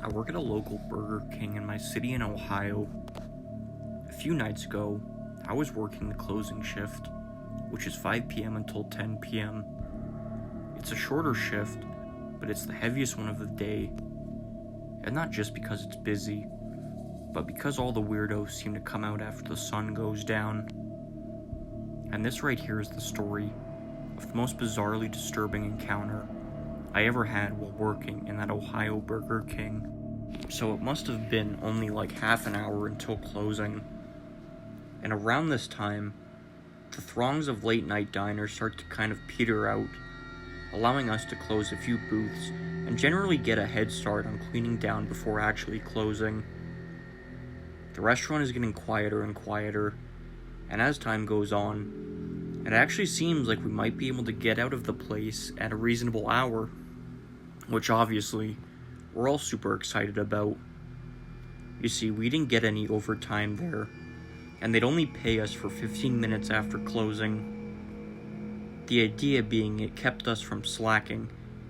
I work at a local Burger King in my city in Ohio. A few nights ago, I was working the closing shift, which is 5 p.m. until 10 p.m. It's a shorter shift, but it's the heaviest one of the day. And not just because it's busy, but because all the weirdos seem to come out after the sun goes down. And this right here is the story of the most bizarrely disturbing encounter I ever had while working in that Ohio Burger King. So it must have been only like half an hour until closing. And around this time, the throngs of late night diners start to kind of peter out, allowing us to close a few booths and generally get a head start on cleaning down before actually closing. The restaurant is getting quieter and quieter, and as time goes on, it actually seems like we might be able to get out of the place at a reasonable hour, which obviously we're all super excited about. You see, we didn't get any overtime there, and they'd only pay us for 15 minutes after closing. The idea being it kept us from slacking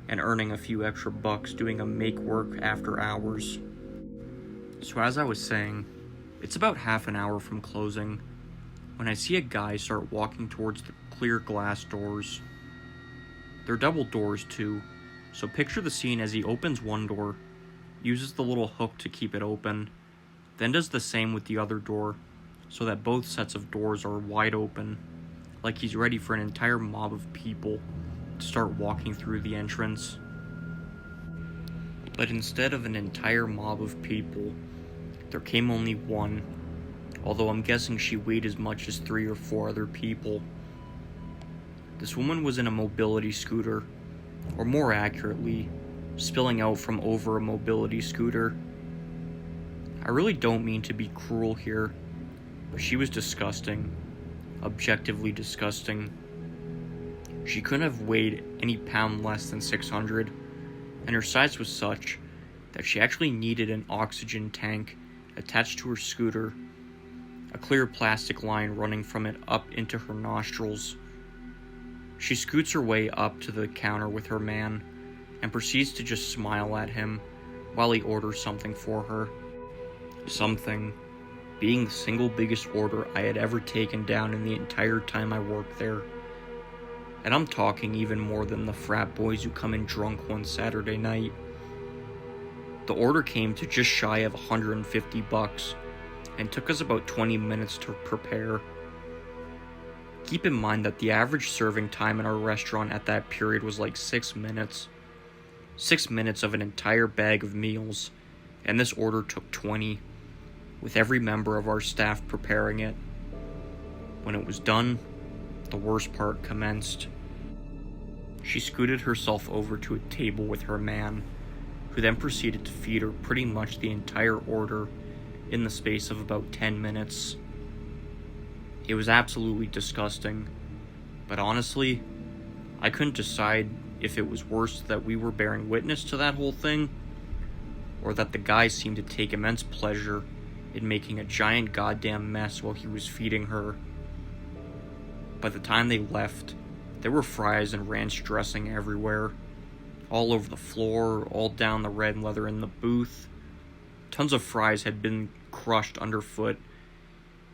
and earning a few extra bucks doing a make work after hours. So as I was saying, it's about half an hour from closing when I see a guy start walking towards the clear glass doors. They're double doors too, so picture the scene as he opens one door, uses the little hook to keep it open, then does the same with the other door, so that both sets of doors are wide open, like he's ready for an entire mob of people to start walking through the entrance. But instead of an entire mob of people, there came only one, although I'm guessing she weighed as much as 3 or 4 other people. This woman was in a mobility scooter, or more accurately, spilling out from over a mobility scooter. I really don't mean to be cruel here, but she was disgusting. Objectively disgusting. She couldn't have weighed any pound less than 600, and her size was such that she actually needed an oxygen tank attached to her scooter, a clear plastic line running from it up into her nostrils. She scoots her way up to the counter with her man and proceeds to just smile at him while he orders something for her. Something being the single biggest order I had ever taken down in the entire time I worked there. And I'm talking even more than the frat boys who come in drunk one Saturday night. The order came to just shy of $150 and took us about 20 minutes to prepare. Keep in mind that the average serving time in our restaurant at that period was like 6 minutes. 6 minutes of an entire bag of meals, and this order took 20, with every member of our staff preparing it. When it was done, the worst part commenced. She scooted herself over to a table with her man, who then proceeded to feed her pretty much the entire order in the space of about 10 minutes. It was absolutely disgusting, but honestly, I couldn't decide if it was worse that we were bearing witness to that whole thing, or that the guy seemed to take immense pleasure in making a giant goddamn mess while he was feeding her. By the time they left, there were fries and ranch dressing everywhere, all over the floor, all down the red leather in the booth. Tons of fries had been crushed underfoot.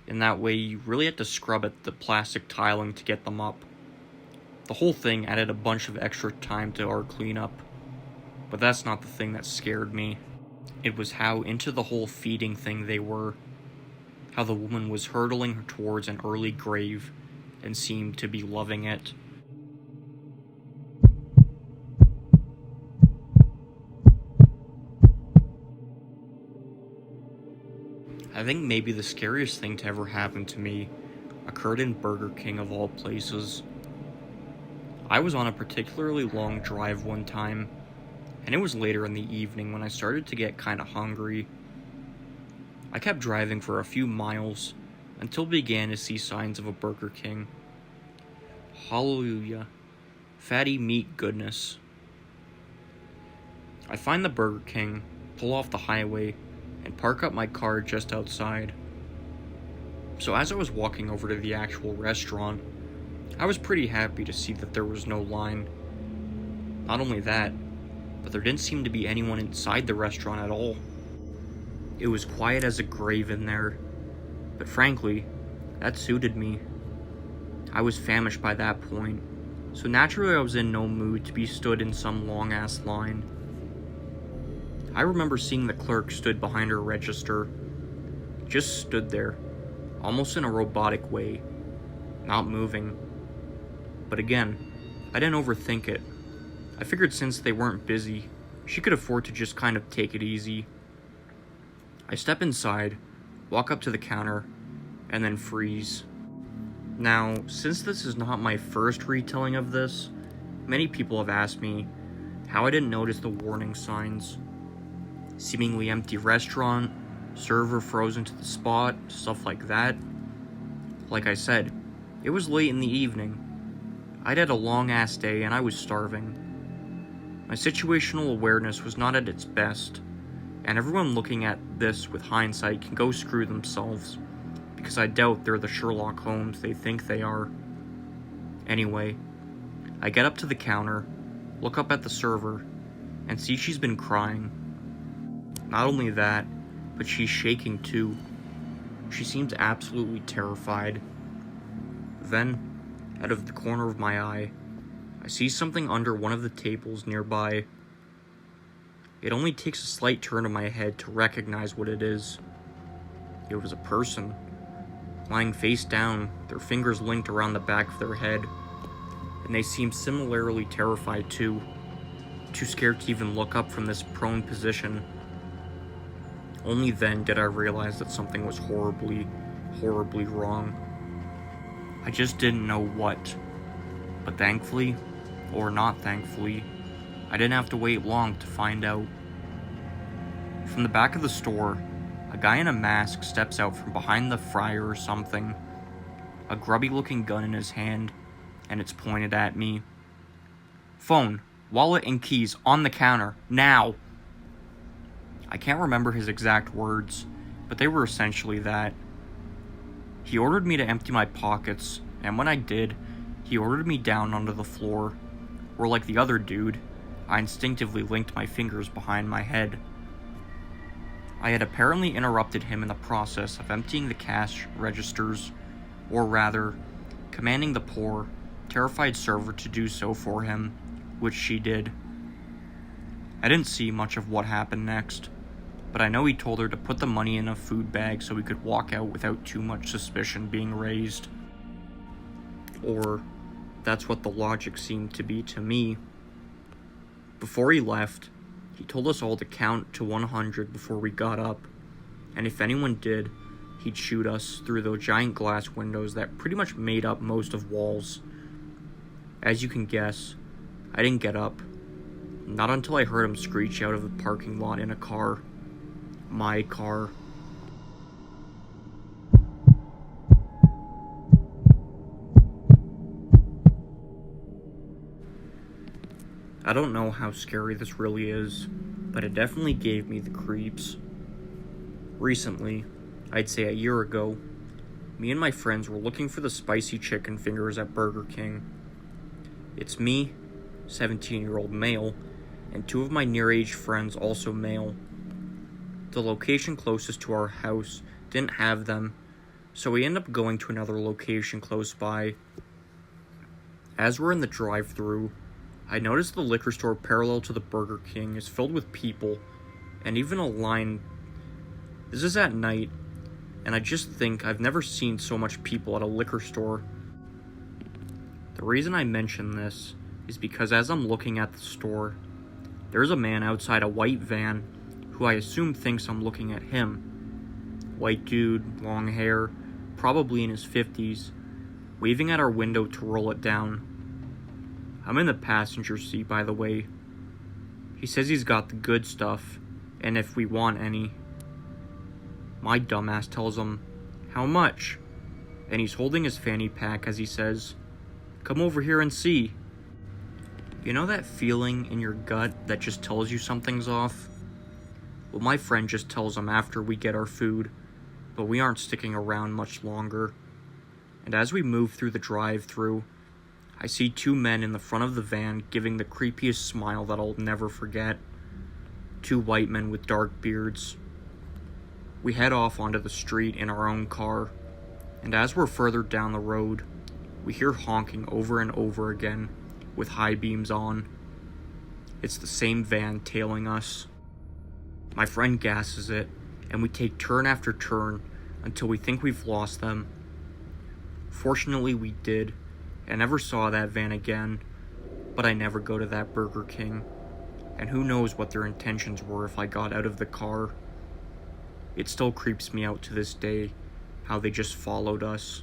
In that way, you really had to scrub at the plastic tiling to get them up. The whole thing added a bunch of extra time to our cleanup. But that's not the thing that scared me. It was how into the whole feeding thing they were. How the woman was hurtling towards an early grave and seemed to be loving it. I think maybe the scariest thing to ever happen to me occurred in Burger King of all places. I was on a particularly long drive one time, and it was later in the evening when I started to get kinda hungry. I kept driving for a few miles until began to see signs of a Burger King. Hallelujah. Fatty meat goodness. I find the Burger King, pull off the highway, and park up my car just outside. So as I was walking over to the actual restaurant, I was pretty happy to see that there was no line. Not only that, but there didn't seem to be anyone inside the restaurant at all. It was quiet as a grave in there, but frankly, that suited me. I was famished by that point, so naturally I was in no mood to be stood in some long-ass line. I remember seeing the clerk stood behind her register, just stood there, almost in a robotic way, not moving. But again, I didn't overthink it. I figured since they weren't busy, she could afford to just kind of take it easy. I step inside, walk up to the counter, and then freeze. Now, since this is not my first retelling of this, many people have asked me how I didn't notice the warning signs. Seemingly empty restaurant, server frozen to the spot, stuff like that. Like I said, it was late in the evening. I'd had a long-ass day and I was starving. My situational awareness was not at its best, and everyone looking at this with hindsight can go screw themselves, because I doubt they're the Sherlock Holmes they think they are. Anyway, I get up to the counter, look up at the server, and see she's been crying. Not only that, but she's shaking too. She seems absolutely terrified. Then, out of the corner of my eye, I see something under one of the tables nearby. It only takes a slight turn of my head to recognize what it is. It was a person, lying face down, their fingers linked around the back of their head, and they seemed similarly terrified too scared to even look up from this prone position. Only then did I realize that something was horribly, horribly wrong. I just didn't know what, but thankfully, or not thankfully, I didn't have to wait long to find out. From the back of the store, a guy in a mask steps out from behind the fryer or something, a grubby-looking gun in his hand, and it's pointed at me. "Phone, wallet, and keys on the counter, now!" I can't remember his exact words, but they were essentially that. He ordered me to empty my pockets, and when I did, he ordered me down onto the floor, where like the other dude, I instinctively linked my fingers behind my head. I had apparently interrupted him in the process of emptying the cash registers, or rather, commanding the poor, terrified server to do so for him, which she did. I didn't see much of what happened next, but I know he told her to put the money in a food bag so he could walk out without too much suspicion being raised. Or, that's what the logic seemed to be to me. Before he left, he told us all to count to 100 before we got up, and if anyone did, he'd shoot us through those giant glass windows that pretty much made up most of walls. As you can guess, I didn't get up. Not until I heard him screech out of the parking lot in a car. My car. I don't know how scary this really is, but it definitely gave me the creeps. Recently, I'd say a year ago, me and my friends were looking for the spicy chicken fingers at Burger King. It's me, 17-year-old male, and two of my near-age friends, also male. The location closest to our house didn't have them, so we ended up going to another location close by. As we're in the drive-thru, I noticed the liquor store parallel to the Burger King is filled with people, and even a line. This is at night, and I just think I've never seen so much people at a liquor store. The reason I mention this is because as I'm looking at the store, there's a man outside a white van who I assume thinks I'm looking at him. White dude, long hair, probably in his 50s, waving at our window to roll it down. I'm in the passenger seat, by the way. He says he's got the good stuff, and if we want any. My dumbass tells him, "How much?" And he's holding his fanny pack as he says, "Come over here and see." You know that feeling in your gut that just tells you something's off? Well, my friend just tells him after we get our food, but we aren't sticking around much longer. And as we move through the drive-thru, I see two men in the front of the van giving the creepiest smile that I'll never forget. Two white men with dark beards. We head off onto the street in our own car, and as we're further down the road, we hear honking over and over again with high beams on. It's the same van tailing us. My friend gasses it, and we take turn after turn until we think we've lost them. Fortunately, we did. I never saw that van again, but I never go to that Burger King, and who knows what their intentions were if I got out of the car. It still creeps me out to this day how they just followed us.